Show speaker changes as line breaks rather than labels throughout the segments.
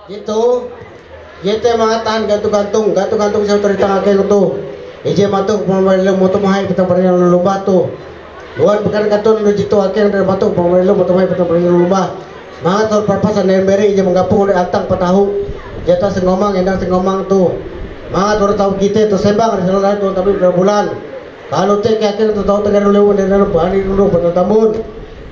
Gitu. Jete mangatan gantung-gantung sa otorita kay to. Ije matuk pamarilo mo tumahay pitang parinang luluba to. Luan pagkan katon no jito akin dari matuk pamarilo mo tumahay pitang parinang luluba. Mga tol parpasan na meri ije manggapung dari atang patahu. Jeta sengomang endang sengomang to. Mga tol tahu kita to sembang dari salah to tapi berbulan. Kalau cek akin to tahu tegar lewon dari bani dulu penontamun.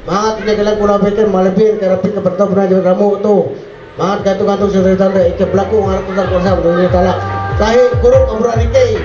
Mga tinagalan kula pikir malebir karapin ke bertambuna jeung ramu to. Mangat gantung-gantung cerita tanda ike pelaku ngarep tentang kuasa berdiri talak sahi kurung obrolan ike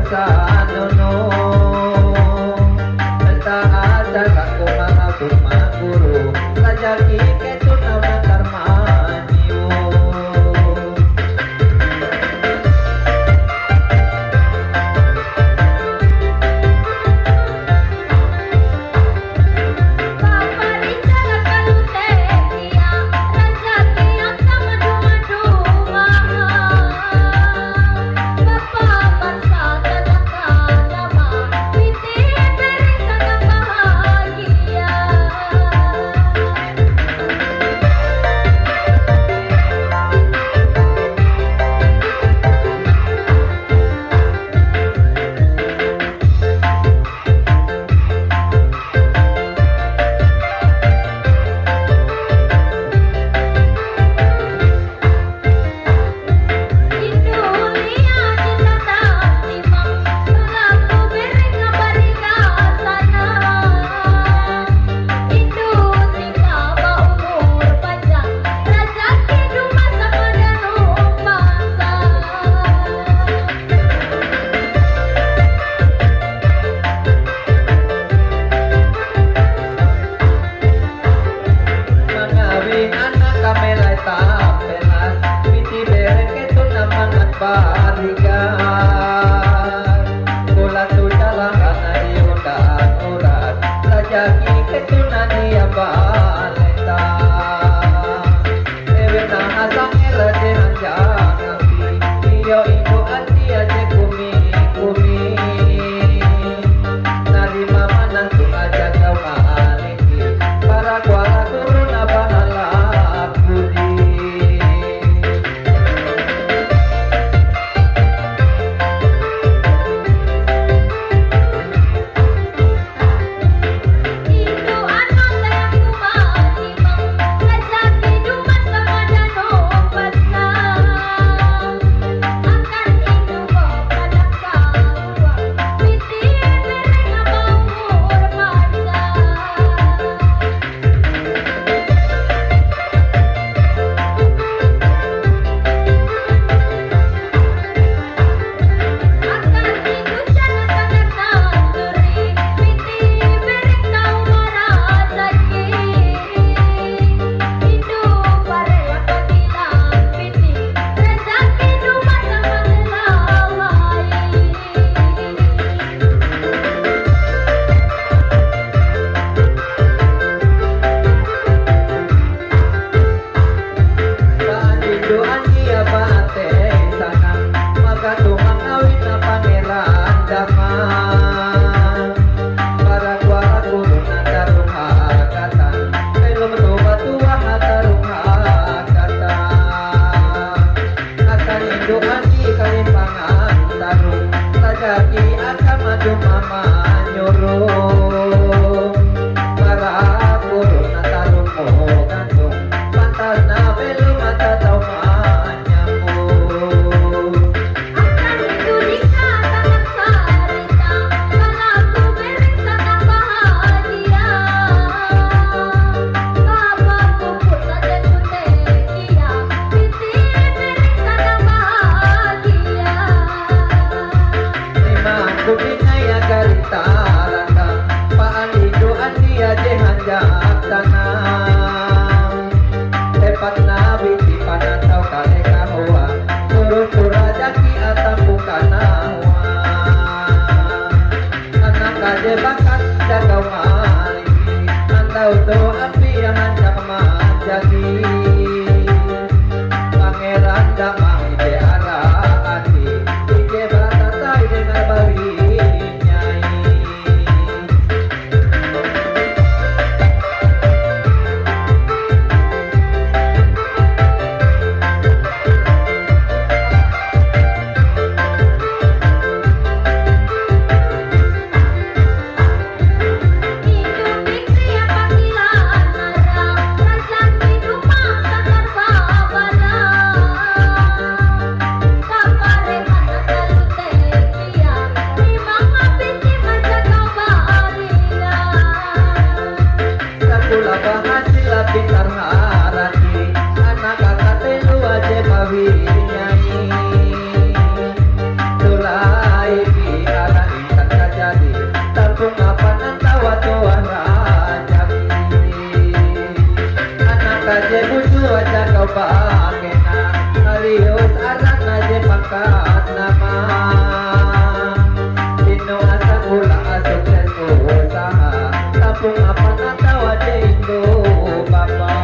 bersanono entah ada kaku maupun maguru lajaki ketu nama karmanio
Nyai tulai
jadi tampung apa nantawa tuan rajaki anak aja butuh aja kau pakena alius anak aja pangkat nama dino asa gula sukses usaha tampung apa nantawa de Indo Bapa.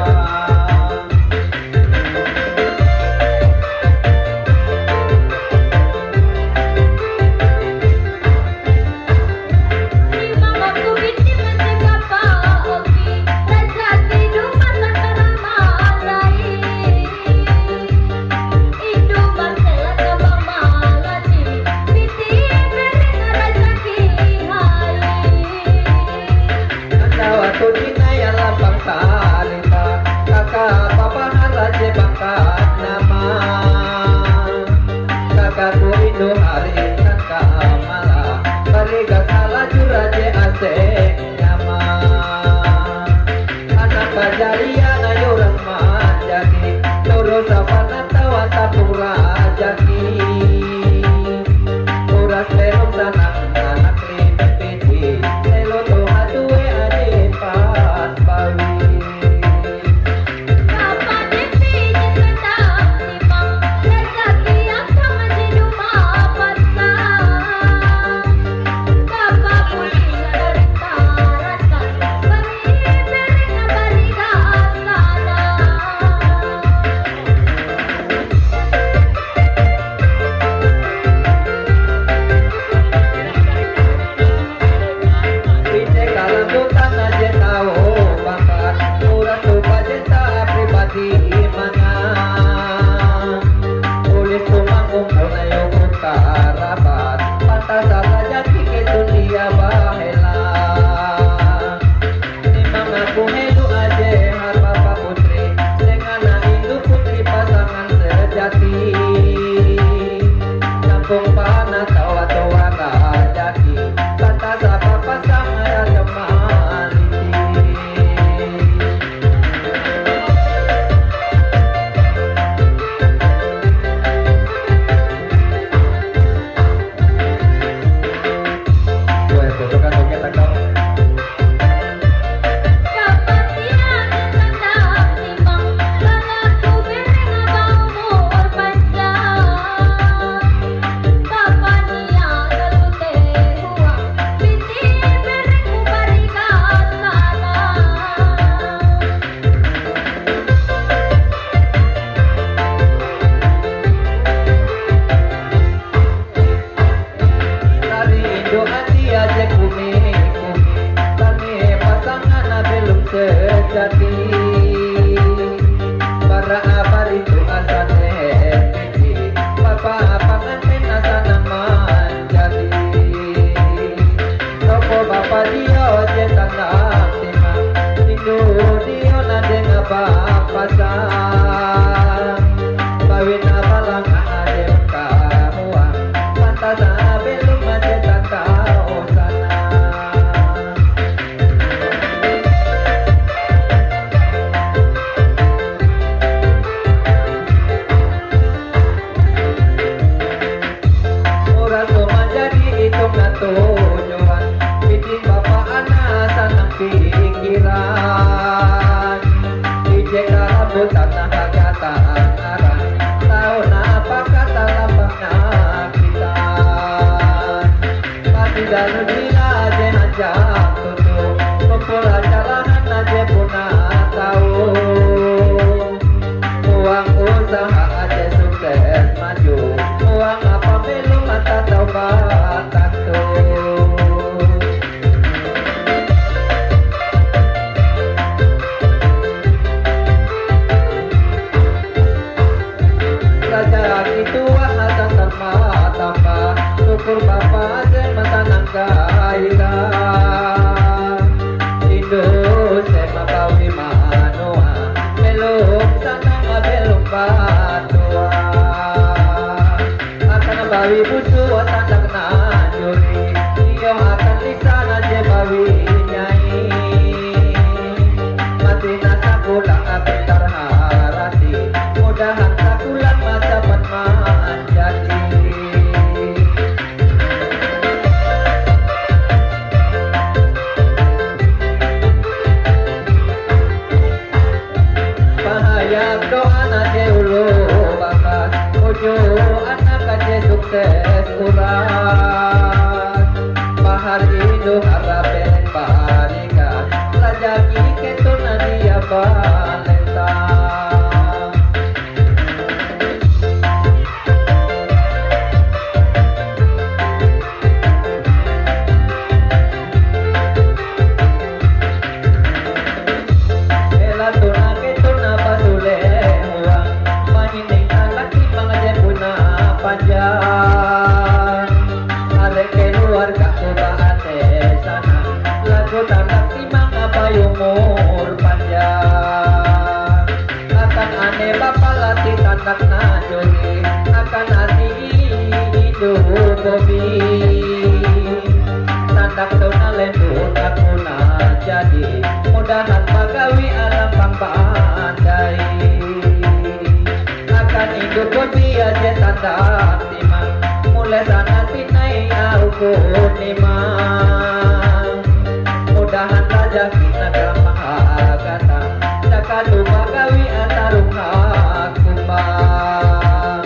Bawi butuh watak na nyuri, iyo akan di sana je bawi nyai. Mati nasa kulang api terharati, mudahan sakulan masa penman jadi. urat bahar Indo harap beleng balikan lajaki ketuna dia balenta panjang are keluar kakubaan sana lagu tandak timang apa umur panjang akan aneh bapak latih tandak najuri akan hati hidup bobi tandak tuna lembut aku nak jadi mudahan pagawi alam pangpandai akan hidup biar dia tanda timang mulai sana tinai aku nimang mudahan saja kita gampang kata dakatu bagawi antarung aku bang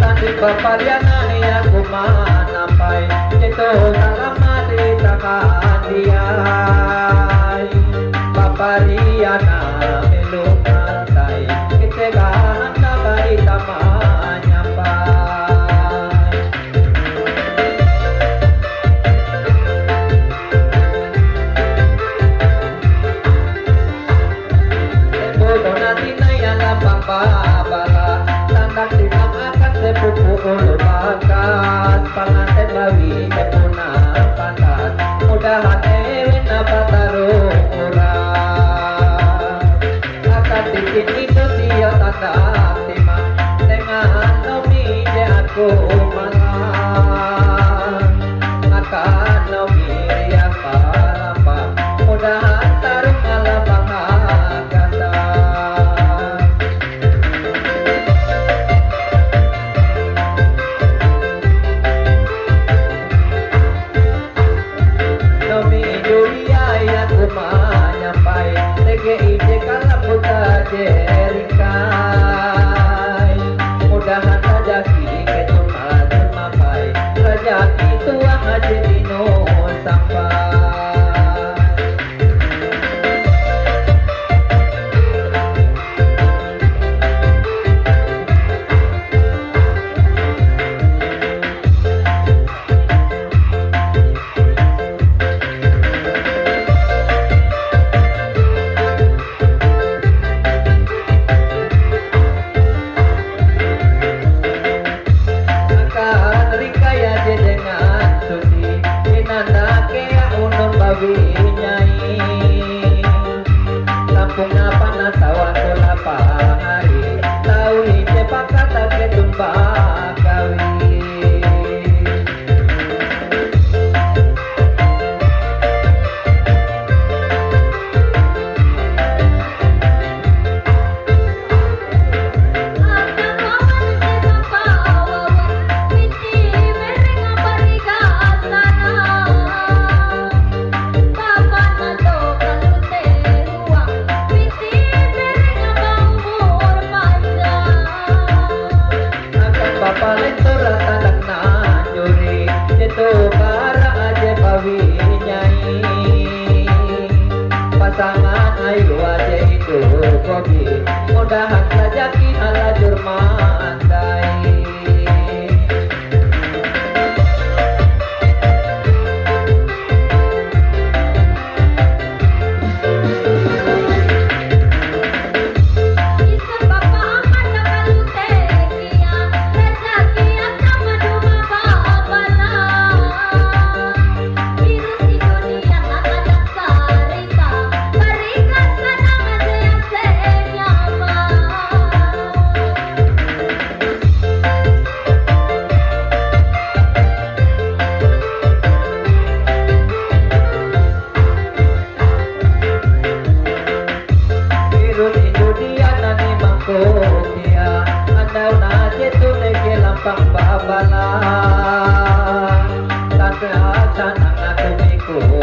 tadi papariana aku manampai itu selama di tangan dia papariana meluk lantai ketegangan kabari tamanya pai bodoh nanti naya lapang babala tandang timang akan sepupu ulu bakat panganten bawi kepuna pantat mudahan ewen apa taruh urang akan bikin itu dia tanda timang dengan nomi dia aku malang akan nomi dia palapa mudahan taruh alapang kata nomi dunia yang kumanya pai lege ide kalau puta jerikai mudahan saja kita maju mapai rezeki tua haji dino sampai Lampung apa na tawan ko lapahari tahu hije pakata ketumpa kawi pasangan ayu aja itu kopi mudahan rezeki halajur mandai babala tante acan aku ikut